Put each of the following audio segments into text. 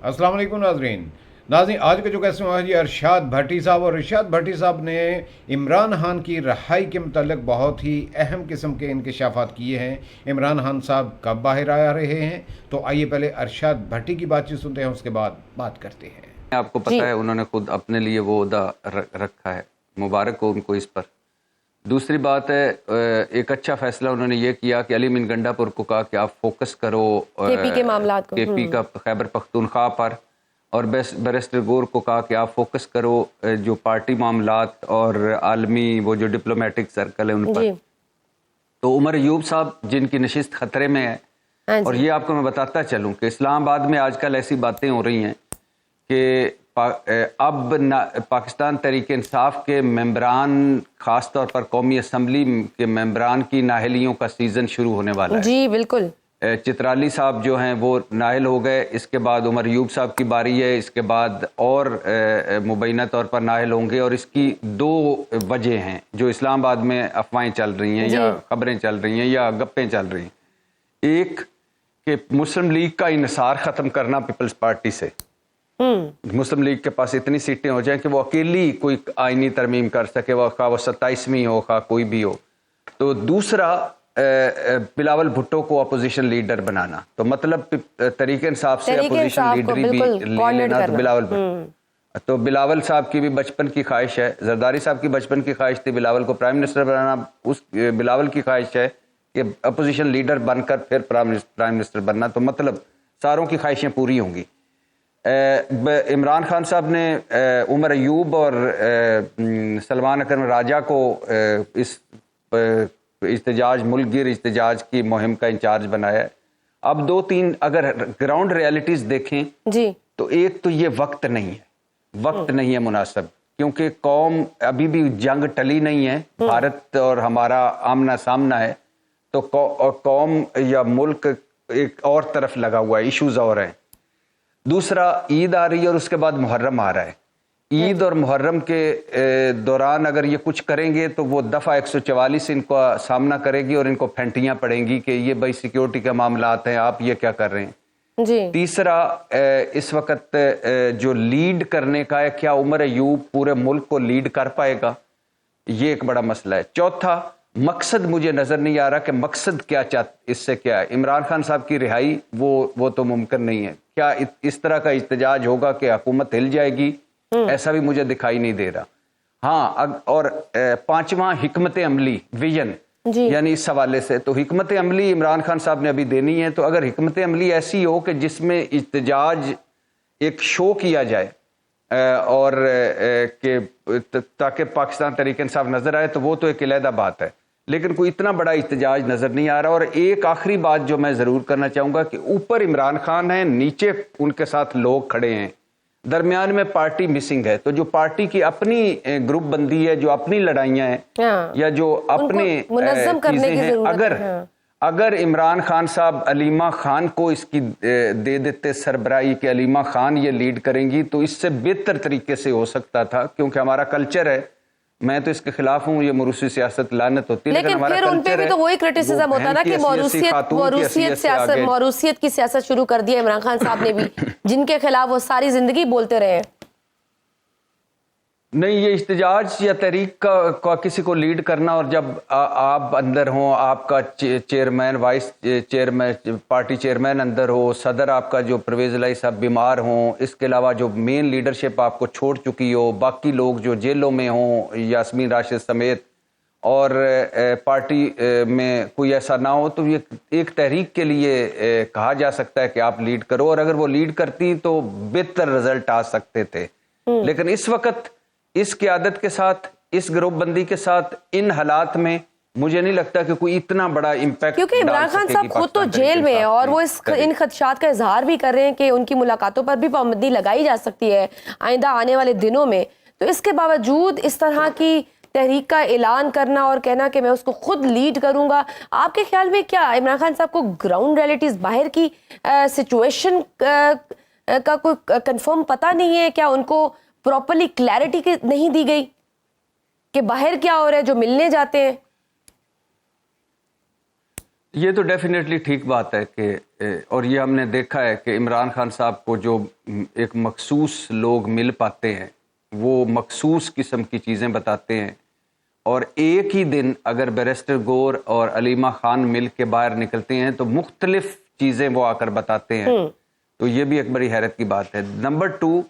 अस्सलाम वालेकुम नाज़रीन, आज का जो कैसे हुआ जी अरशाद भट्टी साहब, और अरशाद भट्टी साहब ने इमरान खान की रहाई के मतलब बहुत ही अहम किस्म के इंकशाफात किए हैं। इमरान खान साहब कब बाहर आ रहे हैं, तो आइए पहले अरशाद भट्टी की बातचीत सुनते हैं, उसके बाद बात करते हैं। आपको पता है उन्होंने खुद अपने लिए वो ओहदा रखा है, मुबारक हो उनको इस पर। दूसरी बात है, एक अच्छा फैसला उन्होंने ये किया कि अली मीन गंडापुर को कहा कि आप फोकस करो केपी के मामलात को, केपी का खैबर पख्तूनख्वा पर, और बैरिस्टर गोर को कहा कि आप फोकस करो जो पार्टी मामलात और आलमी वो जो डिप्लोमेटिक सर्कल है उन पर। तो उमर अयूब साहब जिनकी नशिस्त खतरे में है, और ये आपको मैं बताता चलूं कि इस्लामाबाद में आजकल ऐसी बातें हो रही हैं कि अब पाकिस्तान तहरीक इंसाफ के मेंबरान, ख़ास तौर पर कौमी असम्बली के मेंबरान की नाहलियों का सीज़न शुरू होने वाला है। जी बिल्कुल। चित्राली साहब जो हैं वो नाहल हो गए, इसके बाद उमर अयूब साहब की बारी है, इसके बाद और मुबैना तौर पर नाहल होंगे। और इसकी दो वजह हैं जो इस्लामाबाद में अफवाहें चल रही हैं या खबरें चल रही हैं या गप्पें चल रही हैं। एक कि मुस्लिम लीग का इन्हिसार ख़त्म करना पीपल्स पार्टी से, मुस्लिम लीग के पास इतनी सीटें हो जाएं कि वो अकेली कोई आईनी तरमीम कर सके, वो 27वीं हो कोई भी हो। तो दूसरा बिलावल भुट्टो को अपोजिशन लीडर बनाना, तो मतलब तरीके इंसाफ से अपोजिशन लीडर भी ले लेना, तो बिलावल भुट्टो। तो बिलावल साहब की भी बचपन की ख्वाहिश है, जरदारी साहब की बचपन की ख्वाहिश थी बिलावल को प्राइम मिनिस्टर बनाना, उस बिलावल की ख्वाहिश है कि अपोजिशन लीडर बनकर फिर प्राइम मिनिस्टर बनना। तो मतलब सारों की ख्वाहिशें पूरी होंगी। इमरान खान साहब ने उमर अयूब और सलमान अकरम राजा को इस इस्तेजाज मुल्कगिर इस्तेजाज की मुहिम का इंचार्ज बनाया है। अब दो तीन अगर ग्राउंड रियलिटीज देखें जी, तो एक तो ये वक्त नहीं है मुनासिब, क्योंकि कौम अभी भी जंग टली नहीं है, भारत और हमारा आमना सामना है। तो कौम या मुल्क एक और तरफ लगा हुआ है, इश्यूज और हैं। दूसरा ईद आ रही है और उसके बाद मुहर्रम आ रहा है। ईद और मुहर्रम के दौरान अगर ये कुछ करेंगे तो वो दफ़ा 144 इनका सामना करेगी और इनको फेंटियां पड़ेंगी कि ये भाई सिक्योरिटी के मामलात हैं, आप ये क्या कर रहे हैं जी। तीसरा इस वक्त जो लीड करने का है, क्या उमर अयूब पूरे मुल्क को लीड कर पाएगा, ये एक बड़ा मसला है। चौथा, मकसद मुझे नजर नहीं आ रहा कि मकसद क्या इससे क्या है। इमरान खान साहब की रिहाई वो तो मुमकिन नहीं है। क्या इस तरह का इस्तेजाज होगा कि हुकूमत हिल जाएगी, ऐसा भी मुझे दिखाई नहीं दे रहा। हाँ, और पांचवा हिकमत अमली विजन, यानी इस हवाले से तो हिकमत अमली इमरान खान साहब ने अभी देनी है। तो अगर हिकमत अमली ऐसी हो कि जिसमें इस्तेजाज एक शो किया जाए और ताकि पाकिस्तान तहरीक इंसाफ नजर आए, तो वो तो एक अलहदा बात है, लेकिन कोई इतना बड़ा इस्तेजाज नजर नहीं आ रहा। और एक आखिरी बात जो मैं जरूर करना चाहूंगा कि ऊपर इमरान खान है, नीचे उनके साथ लोग खड़े हैं, दरमियान में पार्टी मिसिंग है। तो जो पार्टी की अपनी ग्रुप बंदी है, जो अपनी लड़ाइयां हैं या जो अपने चीजें हैं, अगर इमरान खान साहब अलीमा खान को इसकी दे देते सरबराही के अलीमा खान ये लीड करेंगी, तो इससे बेहतर तरीके से हो सकता था। क्योंकि हमारा कल्चर है, मैं तो इसके खिलाफ हूँ, ये मरूसी सियासत लानत होती है, लेकिन फिर उन पे भी तो वही क्रिटिसिज्म होता है ना कि मरूसियत की सियासत शुरू कर दिया इमरान खान साहब ने भी, जिनके खिलाफ वो सारी जिंदगी बोलते रहे। नहीं, ये इस्तेजाज या तहरीक का किसी को लीड करना, और जब आप अंदर हो, आपका chairman, vice chairman, party chairman अंदर हो, सदर आपका जो परवेज इलाही साहब बीमार हो, इसके अलावा जो मेन लीडरशिप आपको छोड़ चुकी हो, बाकी लोग जो जेलों में हो, यास्मीन राशिद समेत, और पार्टी में कोई ऐसा ना हो, तो ये एक तहरीक के लिए कहा जा सकता है कि आप लीड करो। और अगर वो लीड करती तो बेहतर रिजल्ट आ सकते थे। लेकिन इस वक्त इस क़यादत के साथ, इस ग्रुप बंदी के साथ, इन हालात में मुझे नहीं लगता कि कोई इतना बड़ा इम्पैक्ट, क्योंकि इमरान खान साहब खुद तो जेल में है और वो इन खदशात का इजहार भी कर रहे हैं कि उनकी मुलाकातों पर भी पाबंदी लगाई जा सकती है आइंदा आने वाले दिनों में। तो इसके बावजूद इस तरह की तहरीक का ऐलान करना और कहना कि मैं उसको खुद लीड करूंगा, आपके ख्याल में क्या इमरान खान साहब को ग्राउंड रियलिटीज, बाहर की सिचुएशन का कोई कंफर्म पता नहीं है? क्या उनको प्रॉपर्ली क्लैरिटी नहीं दी गई कि बाहर क्या हो रहा है जो मिलने जाते हैं? یہ تو ڈیفینیٹلی ٹھیک بات ہے کہ اور یہ ہم نے دیکھا ہے کہ عمران خان صاحب کو جو ایک مخصوص لوگ مل پاتے ہیں وہ مخصوص قسم کی چیزیں بتاتے ہیں، اور ایک ہی دن اگر بیرسٹر گور اور علیمہ خان مل کے باہر نکلتے ہیں تو مختلف چیزیں وہ آ کر بتاتے ہیں، تو یہ بھی ایک بڑی حیرت کی بات ہے۔ نمبر 2،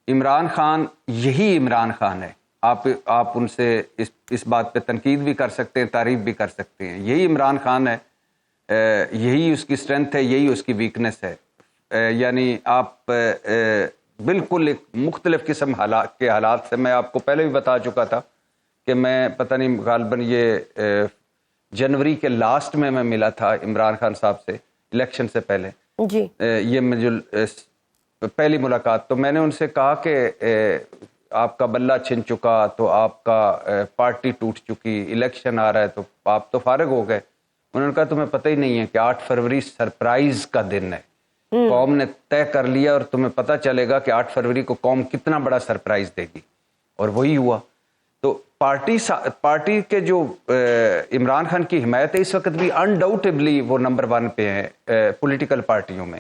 عمران خان یہی عمران خان ہے، آپ ان سے اس بات پہ تنقید بھی کر سکتے ہیں، تعریف بھی کر سکتے ہیں، یہی عمران خان ہے، یہی اس کی اسٹرینتھ ہے، یہی اس کی ویکنس ہے۔ یعنی آپ بالکل ایک مختلف قسم کے حالات سے، میں آپ کو پہلے بھی بتا چکا تھا کہ میں پتہ نہیں غالباً یہ جنوری کے لاسٹ میں ملا تھا عمران خان صاحب سے الیکشن سے پہلے، جی یہ مجھے پہلی ملاقات، تو میں نے ان سے کہا کہ آپ کا بلہ چھن چکا، تو آپ کا پارٹی ٹوٹ چکی، الیکشن آ رہا ہے تو آپ تو فارغ ہو گئے۔ انہوں نے کہا تمہیں پتہ ہی نہیں ہے کہ 8 فروری سرپرائز کا دن ہے، قوم نے طے کر لیا اور تمہیں پتہ چلے گا کہ 8 فروری کو قوم کتنا بڑا سرپرائز دے گی، اور وہی ہوا۔ تو پارٹی کے جو عمران خان کی حمایت ہے اس وقت بھی انڈاؤٹیبلی وہ نمبر 1 پہ ہے پولیٹیکل پارٹیوں میں،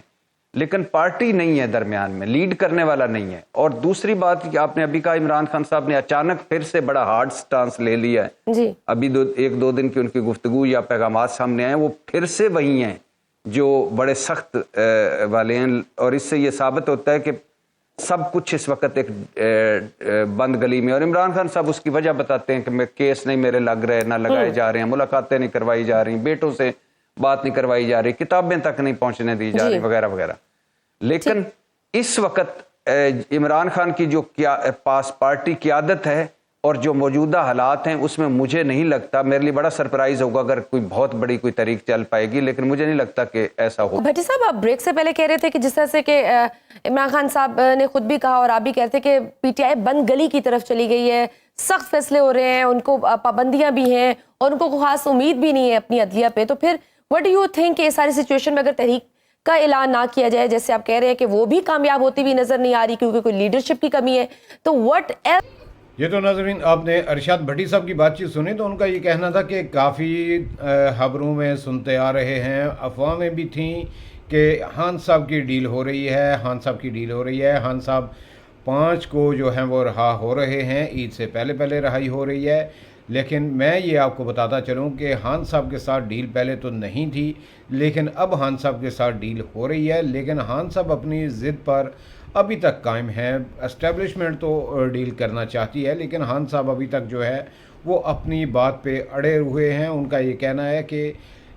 لیکن پارٹی نہیں ہے درمیان میں، لیڈ کرنے والا نہیں ہے۔ اور دوسری بات کہ آپ نے ابھی کہا عمران خان صاحب نے اچانک پھر سے بڑا ہارڈ سٹانس لے لیا ہے، جی ابھی 1-2 دن کی ان کی گفتگو یا پیغامات سامنے آئے، وہ پھر سے وہی ہیں جو بڑے سخت والے ہیں، اور اس سے یہ ثابت ہوتا ہے کہ سب کچھ اس وقت ایک بند گلی میں، اور عمران خان صاحب اس کی وجہ بتاتے ہیں کہ میں کیس نہیں میرے لگ رہے، نہ لگائے جا رہے ہیں، ملاقاتیں نہیں کروائی جا رہی، بیٹوں سے بات نہیں کروائی جا رہی، کتابیں تک نہیں پہنچنے دی جا رہی، وغیرہ وغیرہ۔ لیکن اس وقت عمران خان کی جو پاس پارٹی قیادت ہے اور جو موجودہ حالات ہیں اس میں مجھے نہیں لگتا، میرے لیے بڑا سرپرائز ہوگا اگر کوئی بہت بڑی کوئی تحریک چل پائے گی، لیکن مجھے نہیں لگتا کہ ایسا ہو۔ بھٹی صاحب، آپ بریک سے پہلے کہہ رہے تھے کہ جس طرح سے کہ عمران خان صاحب نے خود بھی کہا اور آپ بھی کہتے کہ پی ٹی آئی بند گلی کی طرف چلی گئی ہے، سخت فیصلے ہو رہے ہیں، ان کو پابندیاں بھی ہیں اور ان کو خاص امید بھی نہیں ہے اپنی عدلیہ پہ، تو پھر وٹ ڈو یو تھنک کہ اس ساری سچویشن میں اگر تحریک کا اعلان نہ کیا جائے، جیسے آپ کہہ رہے ہیں کہ وہ بھی کامیاب ہوتی ہوئی نظر نہیں آ رہی کیونکہ کوئی لیڈرشپ کی کمی ہے، تو وٹ ایلس؟ یہ تو ناظرین آپ نے ارشاد بھٹی صاحب کی بات چیت سنی، تو ان کا یہ کہنا تھا کہ کافی خبروں میں سنتے آ رہے ہیں، افواہیں بھی تھیں کہ خان صاحب کی ڈیل ہو رہی ہے، خان صاحب کی ڈیل ہو رہی ہے، خان صاحب 5 کو جو ہیں وہ رہا ہو رہے ہیں، عید سے پہلے رہائی ہو رہی ہے۔ لیکن میں یہ آپ کو بتاتا چلوں کہ خان صاحب کے ساتھ ڈیل پہلے تو نہیں تھی، لیکن اب خان صاحب کے ساتھ ڈیل ہو رہی ہے، لیکن خان صاحب اپنی ضد پر ابھی تک قائم ہے۔ اسٹیبلشمنٹ تو ڈیل کرنا چاہتی ہے، لیکن خان صاحب ابھی تک جو ہے وہ اپنی بات پہ اڑے ہوئے ہیں۔ ان کا یہ کہنا ہے کہ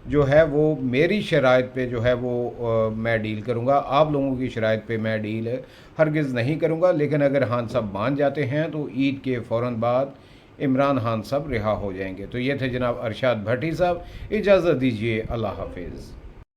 جو ہے وہ میری شرائط پہ جو ہے وہ میں ڈیل کروں گا، آپ لوگوں کی شرائط پہ میں ڈیل ہرگز نہیں کروں گا، لیکن اگر خان صاحب مان جاتے ہیں تو عید کے فوراً بعد عمران خان صاحب رہا ہو جائیں گے۔ تو یہ تھے جناب ارشاد بھٹی صاحب، اجازت دیجیے، اللہ حافظ۔